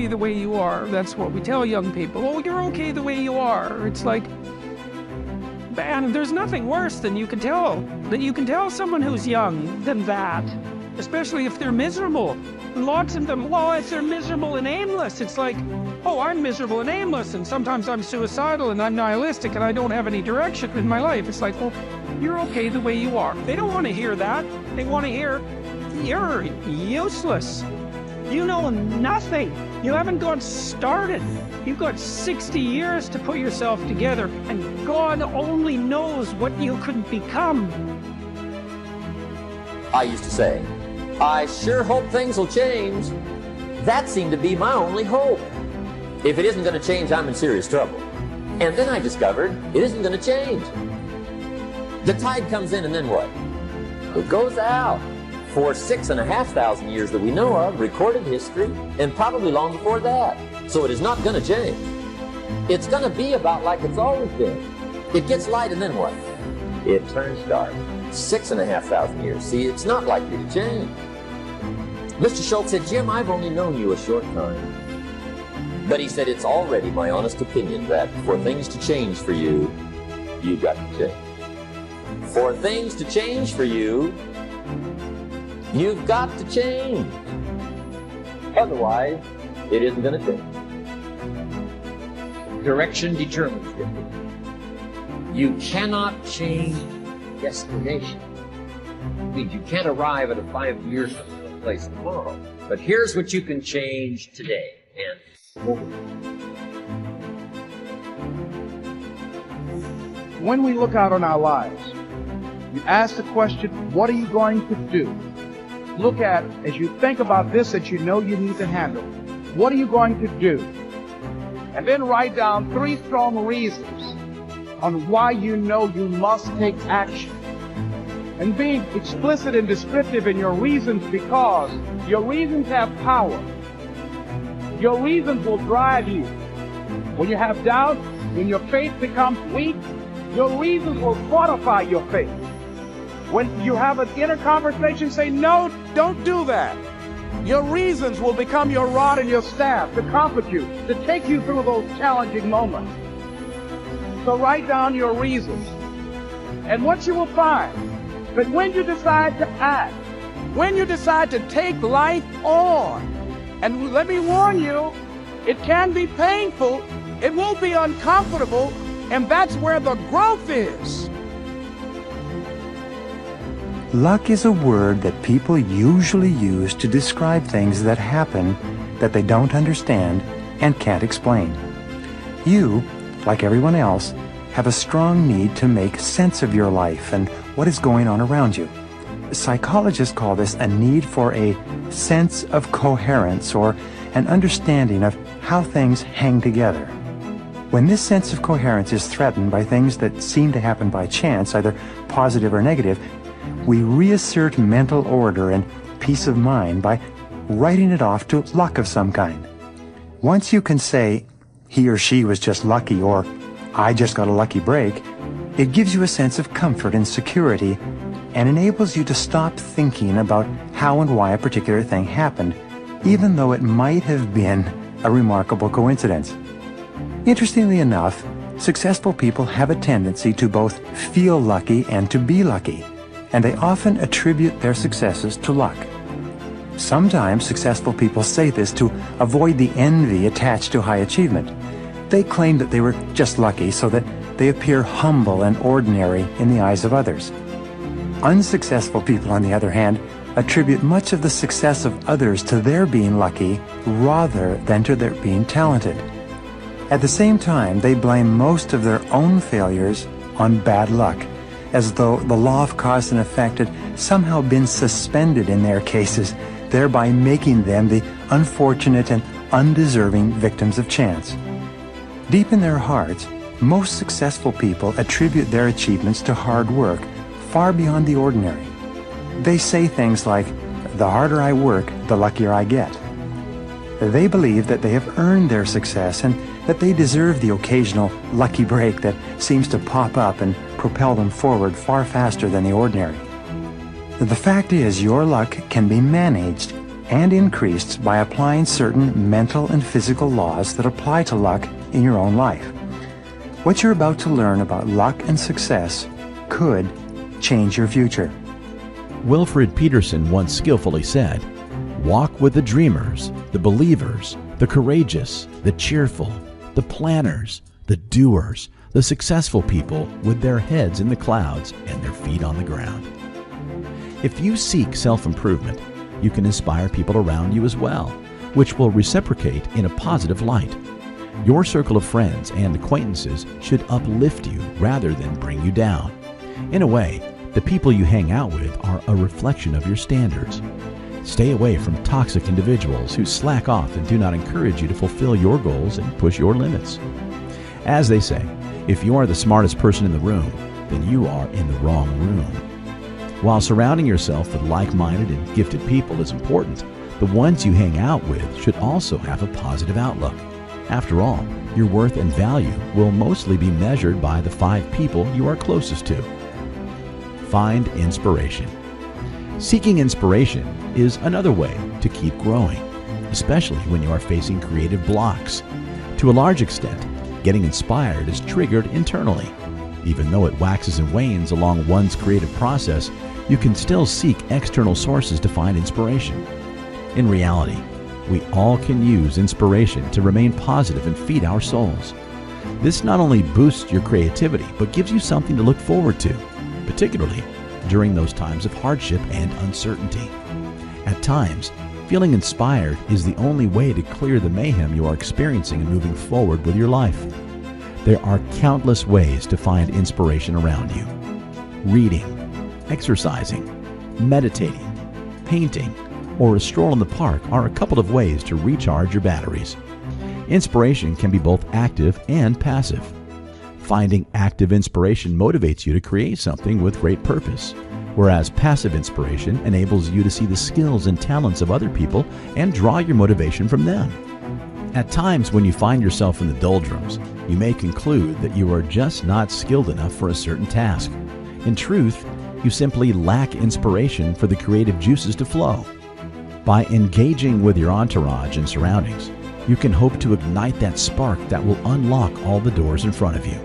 the way you are. That's what we tell young people. Oh, you're okay the way you are. It's like, man, there's nothing worse than you can tell someone who's young than that, especially if they're miserable. Lots of them, well, if they're miserable and aimless, it's like, oh, I'm miserable and aimless, and sometimes I'm suicidal and I'm nihilistic and I don't have any direction in my life. It's like, well, you're okay the way you are. They don't want to hear that. They want to hear, you're useless. You know nothing. You haven't got started. You've got 60 years to put yourself together, and God only knows what you could become. I used to say, I sure hope things will change. That seemed to be my only hope. If it isn't going to change, I'm in serious trouble. And then I discovered it isn't going to change. The tide comes in, and then what? It goes out. For 6,500 years that we know of, recorded history, and probably long before that. So it is not going to change. It's going to be about like it's always been. It gets light, and then what? It turns dark. 6,500 years. See, it's not likely to change. Mr. Schultz said, Jim, I've only known you a short time. But he said, it's already my honest opinion that for things to change for you, you've got to change. For things to change for you, you've got to change. Otherwise, it isn't going to change. Direction determines it. You cannot change destination. It means you can't arrive at a 5-year place tomorrow. But here's what you can change today. And when we look out on our lives, you ask the question, what are you going to do? Look at, as you think about this that you know you need to handle, what are you going to do? And then write down 3 strong reasons on why you know you must take action. And being explicit and descriptive in your reasons, because your reasons have power. Your reasons will drive you. When you have doubt, when your faith becomes weak, your reasons will fortify your faith. When you have an inner conversation, say, no, don't do that. Your reasons will become your rod and your staff to comfort you, to take you through those challenging moments. So write down your reasons. And what you will find, that when you decide to act, when you decide to take life on, and let me warn you, it can be painful, it will be uncomfortable, and that's where the growth is. Luck is a word that people usually use to describe things that happen that they don't understand and can't explain. You, like everyone else, have a strong need to make sense of your life and what is going on around you. Psychologists call this a need for a sense of coherence or an understanding of how things hang together. When this sense of coherence is threatened by things that seem to happen by chance, either positive or negative, we reassert mental order and peace of mind by writing it off to luck of some kind. Once you can say, he or she was just lucky, or I just got a lucky break, it gives you a sense of comfort and security and enables you to stop thinking about how and why a particular thing happened, even though it might have been a remarkable coincidence. Interestingly enough, successful people have a tendency to both feel lucky and to be lucky, and they often attribute their successes to luck. Sometimes successful people say this to avoid the envy attached to high achievement. They claim that they were just lucky so that they appear humble and ordinary in the eyes of others. Unsuccessful people, on the other hand, attribute much of the success of others to their being lucky rather than to their being talented. At the same time, they blame most of their own failures on bad luck, as though the law of cause and effect had somehow been suspended in their cases, thereby making them the unfortunate and undeserving victims of chance. Deep in their hearts, most successful people attribute their achievements to hard work, far beyond the ordinary. They say things like, the harder I work, the luckier I get. They believe that they have earned their success and that they deserve the occasional lucky break that seems to pop up and propel them forward far faster than the ordinary. The fact is, your luck can be managed and increased by applying certain mental and physical laws that apply to luck in your own life. What you're about to learn about luck and success could change your future. Wilfred Peterson once skillfully said, "Walk with the dreamers, the believers, the courageous, the cheerful, the planners, the doers, the successful people with their heads in the clouds and their feet on the ground." If you seek self-improvement, you can inspire people around you as well, which will reciprocate in a positive light. Your circle of friends and acquaintances should uplift you rather than bring you down. In a way, the people you hang out with are a reflection of your standards. Stay away from toxic individuals who slack off and do not encourage you to fulfill your goals and push your limits. As they say, if you are the smartest person in the room, then you are in the wrong room. While surrounding yourself with like-minded and gifted people is important, the ones you hang out with should also have a positive outlook. After all, your worth and value will mostly be measured by the 5 people you are closest to. Find inspiration. Seeking inspiration is another way to keep growing, especially when you are facing creative blocks. To a large extent, getting inspired is triggered internally. Even though it waxes and wanes along one's creative process, you can still seek external sources to find inspiration. In reality, we all can use inspiration to remain positive and feed our souls. This not only boosts your creativity, but gives you something to look forward to, particularly during those times of hardship and uncertainty. At times, feeling inspired is the only way to clear the mayhem you are experiencing and moving forward with your life. There are countless ways to find inspiration around you. Reading, exercising, meditating, painting, or a stroll in the park are a couple of ways to recharge your batteries. Inspiration can be both active and passive. Finding active inspiration motivates you to create something with great purpose, whereas passive inspiration enables you to see the skills and talents of other people and draw your motivation from them. At times when you find yourself in the doldrums, you may conclude that you are just not skilled enough for a certain task. In truth, you simply lack inspiration for the creative juices to flow. By engaging with your entourage and surroundings, you can hope to ignite that spark that will unlock all the doors in front of you.